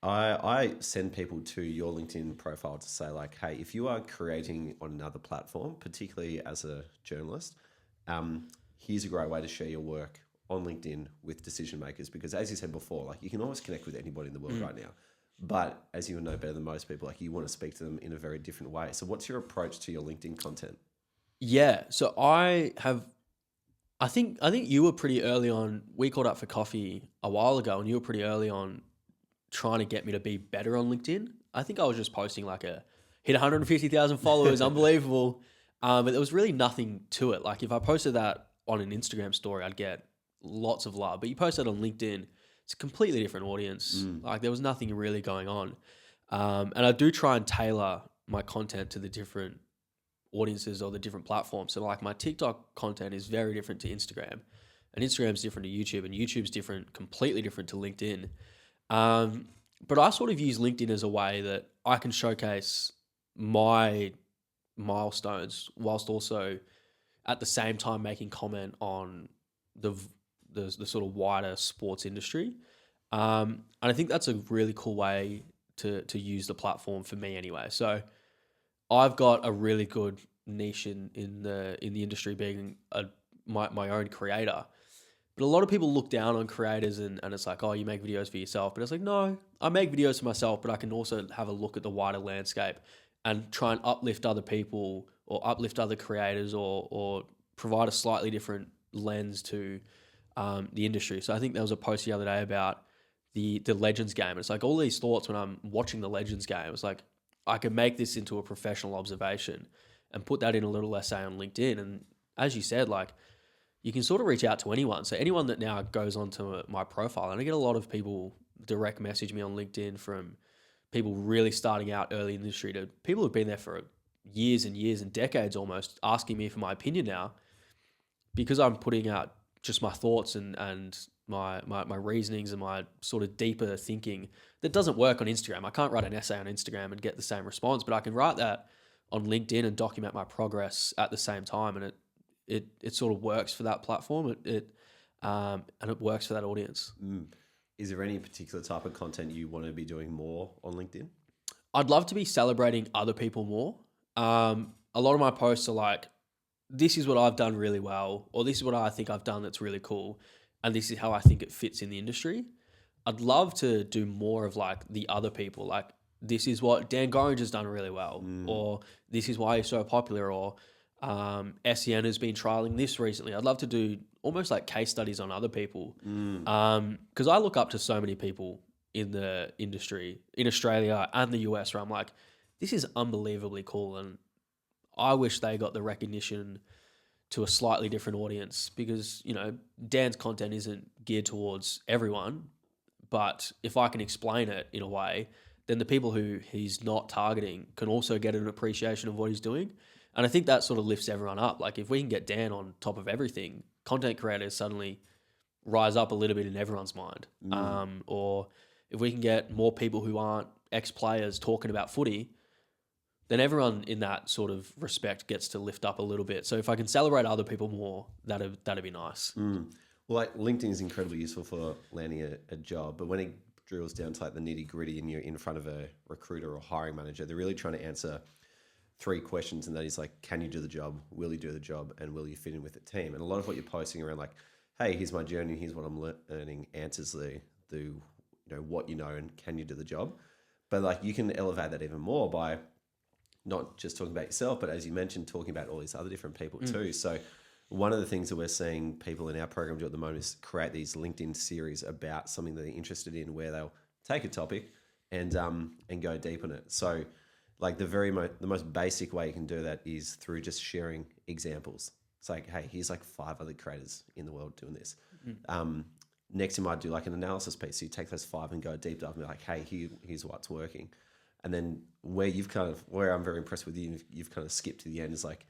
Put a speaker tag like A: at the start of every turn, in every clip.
A: I send people to your LinkedIn profile to say like, hey, if you are creating on another platform, particularly as a journalist, here's a great way to share your work on LinkedIn with decision makers. Because as you said before, like you can always connect with anybody in the world right now. But as you know better than most people, like you want to speak to them in a very different way. So what's your approach to your LinkedIn content?
B: Yeah. So I think you were pretty early on. We caught up for coffee a while ago and you were pretty early on trying to get me to be better on LinkedIn. I think I was just posting like hit 150,000 followers, unbelievable. But there was really nothing to it. Like if I posted that on an Instagram story, I'd get lots of love. But you post that on LinkedIn, it's a completely different audience. Like there was nothing really going on. And I do try and tailor my content to the different audiences or the different platforms. So like my TikTok content is very different to Instagram, and Instagram's different to YouTube, and YouTube's completely different to LinkedIn. But I sort of use LinkedIn as a way that I can showcase my milestones whilst also at the same time making comment on the sort of wider sports industry. And I think that's a really cool way to use the platform for me anyway. So I've got a really good niche in the industry being my own creator. But a lot of people look down on creators and it's like, oh, you make videos for yourself. But it's like, no, I make videos for myself, but I can also have a look at the wider landscape and try and uplift other people or uplift other creators or provide a slightly different lens to the industry. So I think there was a post the other day about the Legends game. It's like all these thoughts when I'm watching the Legends game. It's like I can make this into a professional observation and put that in a little essay on LinkedIn. And as you said, like you can sort of reach out to anyone. So anyone that now goes onto my profile, and I get a lot of people direct message me on LinkedIn, from people really starting out early in the industry to people who've been there for years and years and decades almost, asking me for my opinion now, because I'm putting out just my thoughts and my reasonings and my sort of deeper thinking that doesn't work on Instagram. I can't write an essay on Instagram and get the same response, but I can write that on LinkedIn and document my progress at the same time, and it sort of works for that platform. And it works for that audience.
A: Is there any particular type of content you want to be doing more on LinkedIn?
B: I'd love to be celebrating other people more. A lot of my posts are like, this is what I've done really well, or this is what I think I've done that's really cool, and this is how I think it fits in the industry. I'd love to do more of like the other people, like this is what Dan Gorringe has done really well, or this is why he's so popular, or SEN has been trialing this recently. I'd love to do almost like case studies on other people, because I look up to so many people in the industry in Australia and the US where I'm like, this is unbelievably cool, and I wish they got the recognition to a slightly different audience, because, you know, Dan's content isn't geared towards everyone, but if I can explain it in a way, then the people who he's not targeting can also get an appreciation of what he's doing. And I think that sort of lifts everyone up. Like if we can get Dan on top of everything, content creators suddenly rise up a little bit in everyone's mind. Or if we can get more people who aren't ex-players talking about footy, then everyone in that sort of respect gets to lift up a little bit. So if I can celebrate other people more, that'd be nice.
A: Well, like LinkedIn is incredibly useful for landing a job, but when it drills down to like the nitty gritty and you're in front of a recruiter or hiring manager, they're really trying to answer 3 questions, and that is like, can you do the job? Will you do the job? And will you fit in with the team? And a lot of what you're posting around like, hey, here's my journey, here's what I'm learning, answers the you know, what you know, and can you do the job? But like you can elevate that even more by not just talking about yourself, but as you mentioned, talking about all these other different people too. So one of the things that we're seeing people in our program do at the moment is create these LinkedIn series about something that they're interested in, where they'll take a topic and go deep on it. So like the most basic way you can do that is through just sharing examples. It's like, hey, here's like 5 other creators in the world doing this. Next, you might do like an analysis piece. So you take those 5 and go deep dive and be like, hey, here's what's working. And then where I'm very impressed with you, you've kind of skipped to the end, is like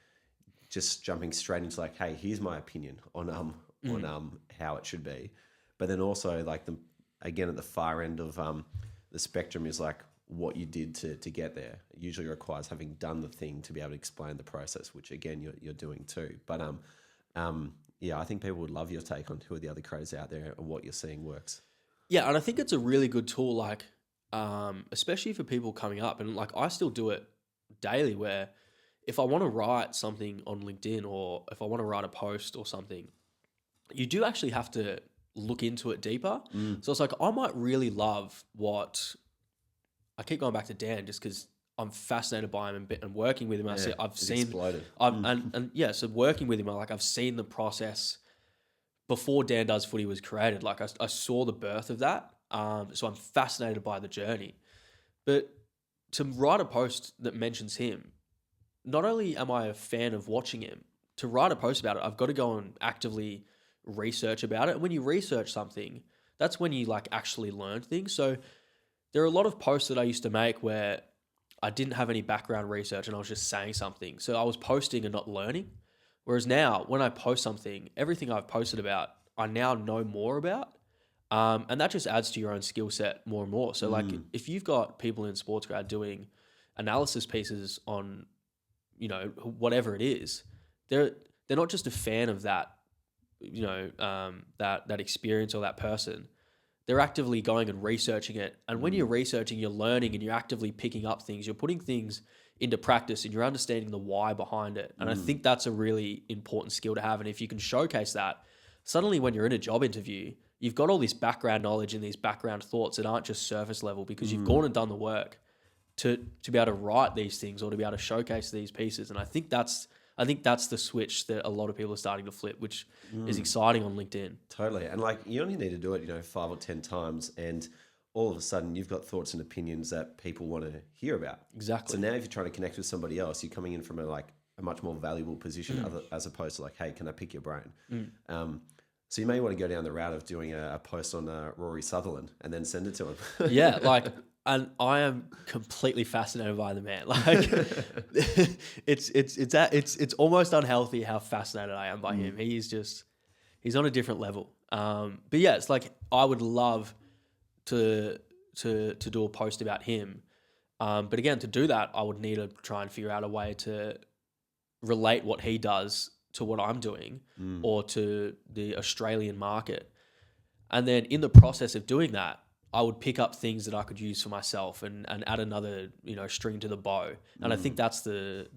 A: just jumping straight into like, hey, here's my opinion on how it should be. But then also like again at the far end of the spectrum is like what you did to get there. It usually requires having done the thing to be able to explain the process, which again you're doing too. But yeah, I think people would love your take on who are the other creators out there and what you're seeing works.
B: Yeah, and I think it's a really good tool. Like especially for people coming up. And like, I still do it daily where if I want to write something on LinkedIn or if I want to write a post or something, you do actually have to look into it deeper. So it's like, I might really love what I keep going back to Dan just because I'm fascinated by him and working with him. I've seen,
A: exploded.
B: So working with him, I've seen the process before Dan Does Footy was created. Like I saw the birth of that. So I'm fascinated by the journey. But to write a post that mentions him, not only am I a fan of watching him, to write a post about it, I've got to go and actively research about it. And when you research something, that's when you like actually learn things. So there are a lot of posts that I used to make where I didn't have any background research and I was just saying something. So I was posting and not learning. Whereas now when I post something, everything I've posted about, I now know more about. And that just adds to your own skill set more and more. So like if you've got people in SportsGrad doing analysis pieces on, whatever it is, they're not just a fan of that, that experience or that person. They're actively going and researching it. And when you're researching, you're learning and you're actively picking up things. You're putting things into practice and you're understanding the why behind it. And I think that's a really important skill to have. And if you can showcase that, suddenly when you're in a job interview, you've got all this background knowledge and these background thoughts that aren't just surface level because you've gone and done the work to be able to write these things or to be able to showcase these pieces. And I think that's the switch that a lot of people are starting to flip, which is exciting on LinkedIn.
A: Totally. And like, you only need to do it, 5 or 10 times. And all of a sudden you've got thoughts and opinions that people want to hear about.
B: Exactly.
A: So now if you're trying to connect with somebody else, you're coming in from a much more valuable position as opposed to like, hey, can I pick your brain? So you may want to go down the route of doing a post on Rory Sutherland and then send it to him.
B: Yeah. And I am completely fascinated by the man. Like it's almost unhealthy how fascinated I am by him. He's on a different level. But yeah, it's like, I would love to do a post about him. But again, to do that, I would need to try and figure out a way to relate what he does to what I'm doing or to the Australian market. And then in the process of doing that, I would pick up things that I could use for myself and add another, string to the bow. And I think that's the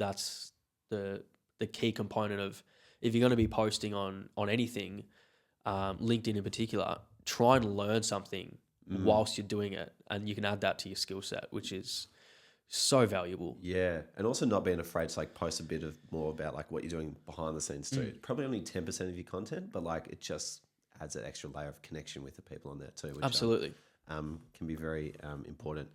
B: key component of, if you're going to be posting on anything, LinkedIn in particular, try and learn something whilst you're doing it. And you can add that to your skill set, which is so valuable.
A: Yeah. And also not being afraid to post a bit of more about what you're doing behind the scenes too. Probably only 10% of your content, but it just adds that extra layer of connection with the people on there too. Which,
B: absolutely.
A: Can be very important.